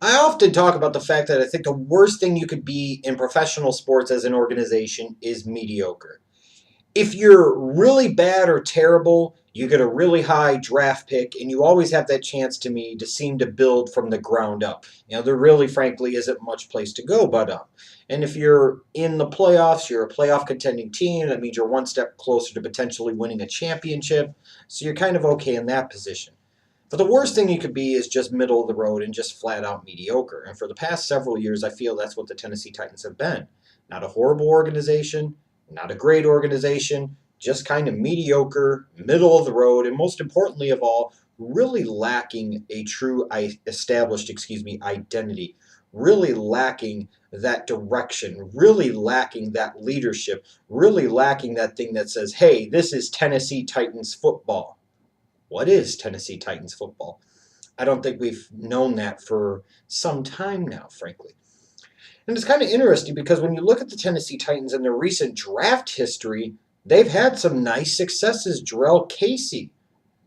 I often talk about the fact that I think the worst thing you could be in professional sports as an organization is mediocre. If you're really bad or terrible, you get a really high draft pick, and you always have that chance to me to seem to build from the ground up. There really, frankly, isn't much place to go but up. And if you're in the playoffs, you're a playoff contending team. That means you're one step closer to potentially winning a championship. So you're kind of okay in that position. But the worst thing you could be is just middle of the road and just flat out mediocre. And for the past several years, I feel that's what the Tennessee Titans have been. Not a horrible organization, not a great organization, just kind of mediocre, middle of the road, and most importantly of all, really lacking a true established, identity, really lacking that direction, really lacking that leadership, really lacking that thing that says, "Hey, this is Tennessee Titans football." What is Tennessee Titans football? I don't think we've known that for some time now, frankly. And it's kind of interesting because when you look at the Tennessee Titans and their recent draft history, they've had some nice successes. Jarrell Casey,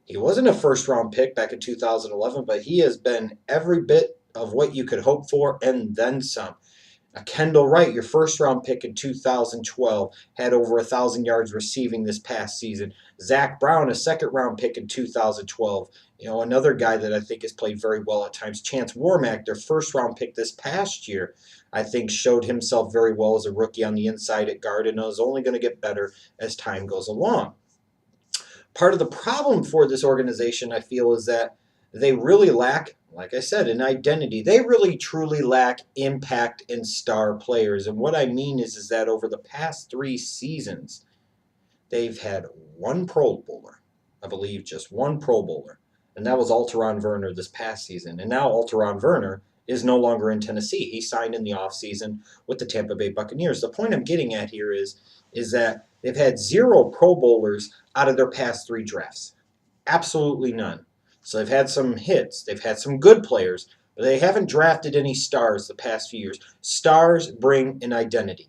he wasn't a first round pick back in 2011, but he has been every bit of what you could hope for and then some. Kendall Wright, your first round pick in 2012, had over 1,000 yards receiving this past season. Zach Brown, a second round pick in 2012. Another guy that I think has played very well at times. Chance Warmack, their first round pick this past year, I think showed himself very well as a rookie on the inside at guard and is only going to get better as time goes along. Part of the problem for this organization, I feel, is that they really lack, like I said, an identity. They really truly lack impact and star players. And what I mean is that over the past 3 seasons, they've had one Pro Bowler, I believe just one Pro Bowler, and that was Alteron Werner this past season. And now Alteron Werner is no longer in Tennessee. He signed in the offseason with the Tampa Bay Buccaneers. The point I'm getting at here is that they've had zero Pro Bowlers out of their past 3 drafts. Absolutely none. So they've had some hits. They've had some good players, but they haven't drafted any stars the past few years. Stars bring an identity.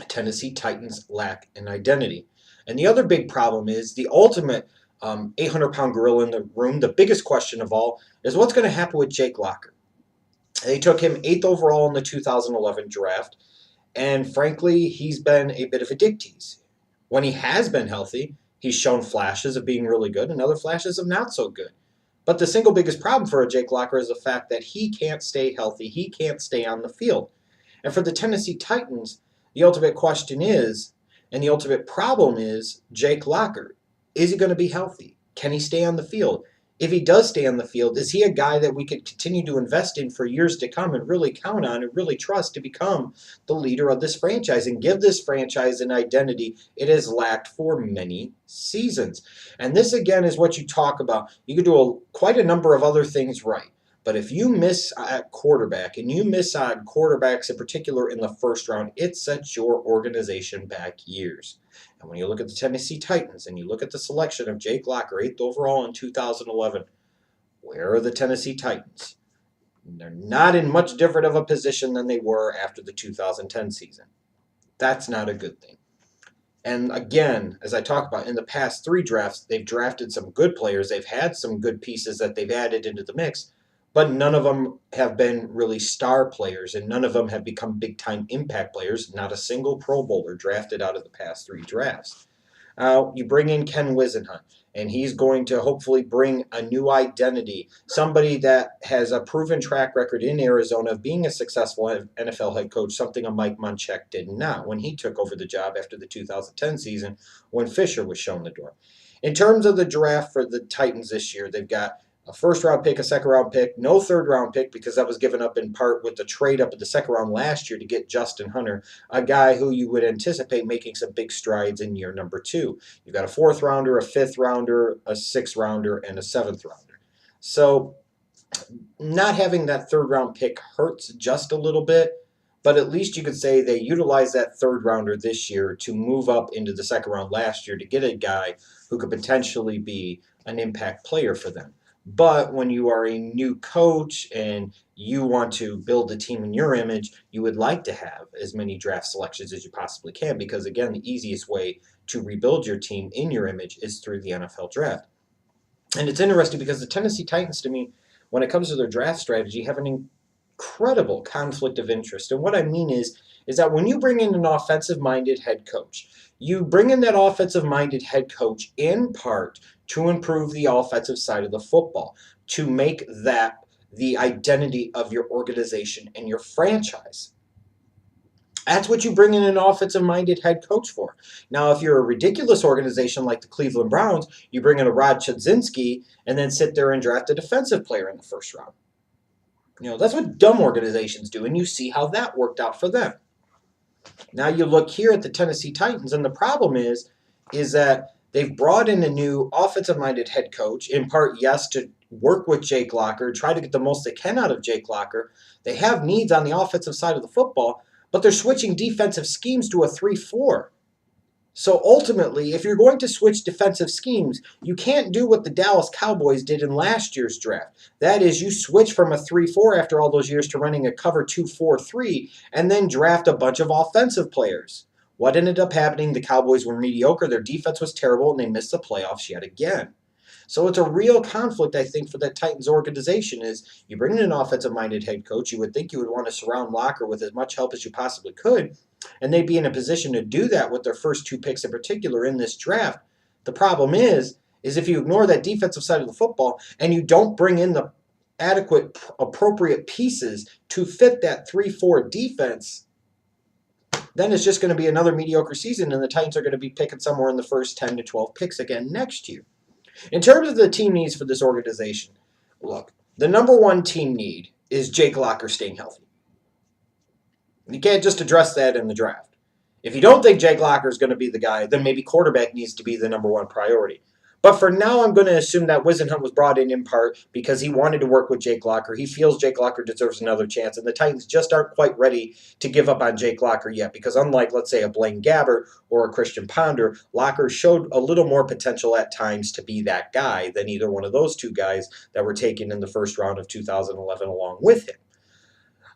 Tennessee Titans lack an identity. And the other big problem is the ultimate 800-pound gorilla in the room. The biggest question of all is what's going to happen with Jake Locker. They took him 8th overall in the 2011 draft, and frankly, he's been a bit of a dick tease. When he has been healthy, he's shown flashes of being really good and other flashes of not so good. But the single biggest problem for a Jake Locker is the fact that he can't stay healthy. He can't stay on the field. And for the Tennessee Titans, the ultimate question is, and the ultimate problem is, Jake Locker. Is he going to be healthy? Can he stay on the field? If he does stay on the field, is he a guy that we could continue to invest in for years to come and really count on and really trust to become the leader of this franchise and give this franchise an identity it has lacked for many seasons? And this, again, is what you talk about. You could do quite a number of other things right. But if you miss at quarterback, and you miss on quarterbacks in particular in the first round, it sets your organization back years. And when you look at the Tennessee Titans and you look at the selection of Jake Locker, 8th overall in 2011, where are the Tennessee Titans? They're not in much different of a position than they were after the 2010 season. That's not a good thing. And again, as I talk about, in the past 3 drafts, they've drafted some good players. They've had some good pieces that they've added into the mix, but none of them have been really star players, and none of them have become big-time impact players. Not a single Pro Bowler drafted out of the past 3 drafts. You bring in Ken Whisenhunt, and he's going to hopefully bring a new identity, somebody that has a proven track record in Arizona of being a successful NFL head coach, something a Mike Munchak did not when he took over the job after the 2010 season when Fisher was shown the door. In terms of the draft for the Titans this year, they've got a first-round pick, a second-round pick, no third-round pick because that was given up in part with the trade up in the second round last year to get Justin Hunter, a guy who you would anticipate making some big strides in year number 2. You've got a 4th-rounder, a 5th-rounder, a 6th-rounder, and a 7th-rounder. So not having that third-round pick hurts just a little bit, but at least you could say they utilized that 3rd-rounder this year to move up into the second round last year to get a guy who could potentially be an impact player for them. But when you are a new coach and you want to build a team in your image, you would like to have as many draft selections as you possibly can because, again, the easiest way to rebuild your team in your image is through the NFL draft. And it's interesting because the Tennessee Titans, to me, when it comes to their draft strategy, have an incredible conflict of interest. And what I mean is that when you bring in an offensive-minded head coach, you bring in that offensive-minded head coach in part to improve the offensive side of the football, to make that the identity of your organization and your franchise. That's what you bring in an offensive-minded head coach for. Now, if you're a ridiculous organization like the Cleveland Browns, you bring in a Rod Chudzinski and then sit there and draft a defensive player in the first round. That's what dumb organizations do, and you see how that worked out for them. Now you look here at the Tennessee Titans, and the problem is that they've brought in a new offensive-minded head coach, in part, yes, to work with Jake Locker, try to get the most they can out of Jake Locker. They have needs on the offensive side of the football, but they're switching defensive schemes to a 3-4. So ultimately, if you're going to switch defensive schemes, you can't do what the Dallas Cowboys did in last year's draft. That is, you switch from a 3-4 after all those years to running a cover 2-4-3 and then draft a bunch of offensive players. What ended up happening? The Cowboys were mediocre, their defense was terrible, and they missed the playoffs yet again. So it's a real conflict, I think, for that Titans organization is you bring in an offensive-minded head coach, you would think you would want to surround Locker with as much help as you possibly could, and they'd be in a position to do that with their first 2 picks in particular in this draft. The problem is if you ignore that defensive side of the football and you don't bring in the adequate, appropriate pieces to fit that 3-4 defense, then it's just going to be another mediocre season, and the Titans are going to be picking somewhere in the first 10 to 12 picks again next year. In terms of the team needs for this organization, look, the number one team need is Jake Locker staying healthy. You can't just address that in the draft. If you don't think Jake Locker is going to be the guy, then maybe quarterback needs to be the number one priority. But for now, I'm going to assume that Whisenhunt was brought in part because he wanted to work with Jake Locker. He feels Jake Locker deserves another chance, and the Titans just aren't quite ready to give up on Jake Locker yet because unlike, let's say, a Blaine Gabbert or a Christian Ponder, Locker showed a little more potential at times to be that guy than either one of those 2 guys that were taken in the first round of 2011 along with him.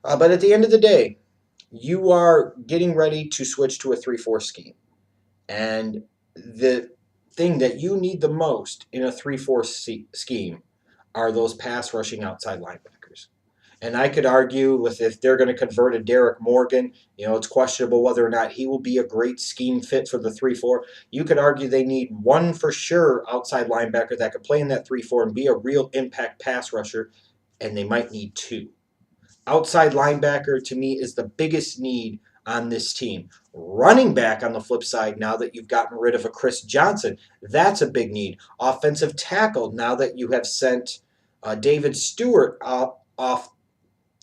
But at the end of the day, you are getting ready to switch to a 3-4 scheme. And the thing that you need the most in a 3-4 scheme are those pass rushing outside linebackers. And I could argue with if they're going to convert a Derek Morgan, it's questionable whether or not he will be a great scheme fit for the 3-4. You could argue they need one for sure outside linebacker that could play in that 3-4 and be a real impact pass rusher, and they might need 2. Outside linebacker, to me, is the biggest need on this team. Running back, on the flip side, now that you've gotten rid of a Chris Johnson, that's a big need. Offensive tackle, now that you have sent David Stewart off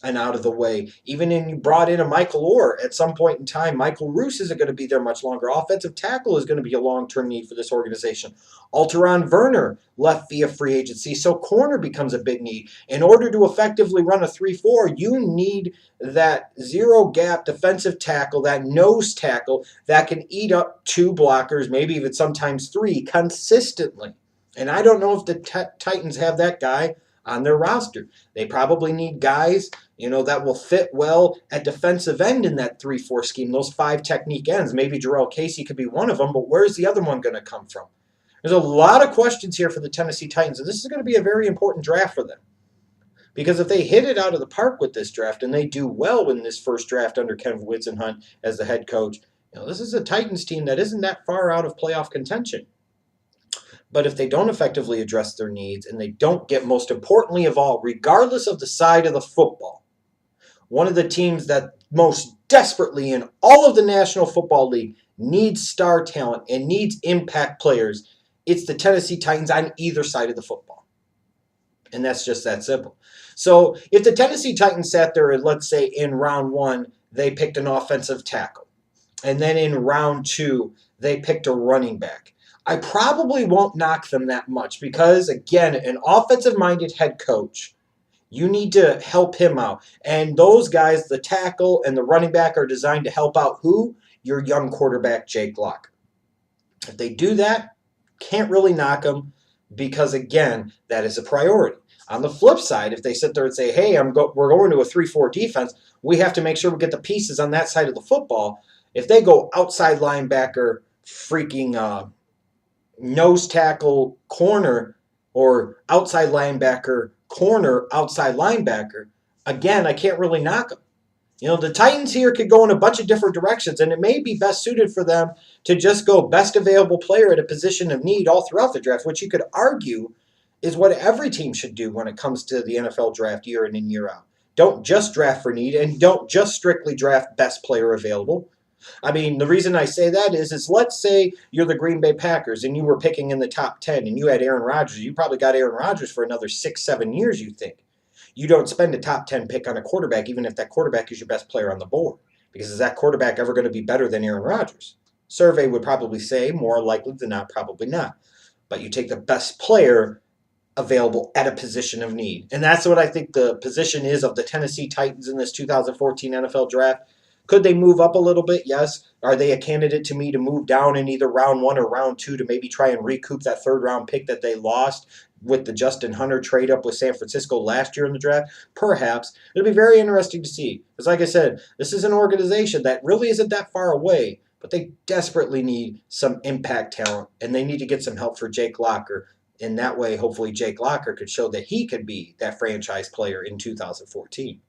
and out of the way. Even when you brought in a Michael Orr at some point in time, Michael Roos isn't going to be there much longer. Offensive tackle is going to be a long-term need for this organization. Alteron Werner left via free agency, so corner becomes a big need. In order to effectively run a 3-4, you need that zero-gap defensive tackle, that nose tackle that can eat up 2 blockers, maybe even sometimes 3, consistently. And I don't know if the Titans have that guy on their roster. They probably need guys, that will fit well at defensive end in that 3-4 scheme, those 5 technique ends. Maybe Jarrell Casey could be one of them, but where's the other one going to come from? There's a lot of questions here for the Tennessee Titans, and this is going to be a very important draft for them. Because if they hit it out of the park with this draft and they do well in this first draft under Ken Whisenhunt as the head coach, this is a Titans team that isn't that far out of playoff contention. But if they don't effectively address their needs and they don't get, most importantly of all, regardless of the side of the football, one of the teams that most desperately in all of the National Football League needs star talent and needs impact players, it's the Tennessee Titans on either side of the football. And that's just that simple. So if the Tennessee Titans sat there and let's say in round 1, they picked an offensive tackle, and then in round 2, they picked a running back, I probably won't knock them that much because, again, an offensive-minded head coach, you need to help him out. And those guys, the tackle and the running back, are designed to help out who? Your young quarterback, Jake Locker. If they do that, can't really knock them because, again, that is a priority. On the flip side, if they sit there and say, hey, we're going to a 3-4 defense, we have to make sure we get the pieces on that side of the football. If they go outside linebacker, freaking nose tackle, corner, or outside linebacker, corner, outside linebacker, again, I can't really knock them. The Titans here could go in a bunch of different directions, and it may be best suited for them to just go best available player at a position of need all throughout the draft, which you could argue is what every team should do when it comes to the NFL draft year in and year out. Don't just draft for need, and don't just strictly draft best player available. I mean, the reason I say that is let's say you're the Green Bay Packers and you were picking in the top 10 and you had Aaron Rodgers. You probably got Aaron Rodgers for another 6, 7 years, you think. You don't spend a top 10 pick on a quarterback, even if that quarterback is your best player on the board. Because is that quarterback ever going to be better than Aaron Rodgers? Survey would probably say more likely than not, probably not. But you take the best player available at a position of need. And that's what I think the position is of the Tennessee Titans in this 2014 NFL draft. Could they move up a little bit? Yes. Are they a candidate to me to move down in either round 1 or round 2 to maybe try and recoup that third round pick that they lost with the Justin Hunter trade up with San Francisco last year in the draft? Perhaps. It'll be very interesting to see. Because like I said, this is an organization that really isn't that far away, but they desperately need some impact talent, and they need to get some help for Jake Locker. In that way, hopefully Jake Locker could show that he could be that franchise player in 2014.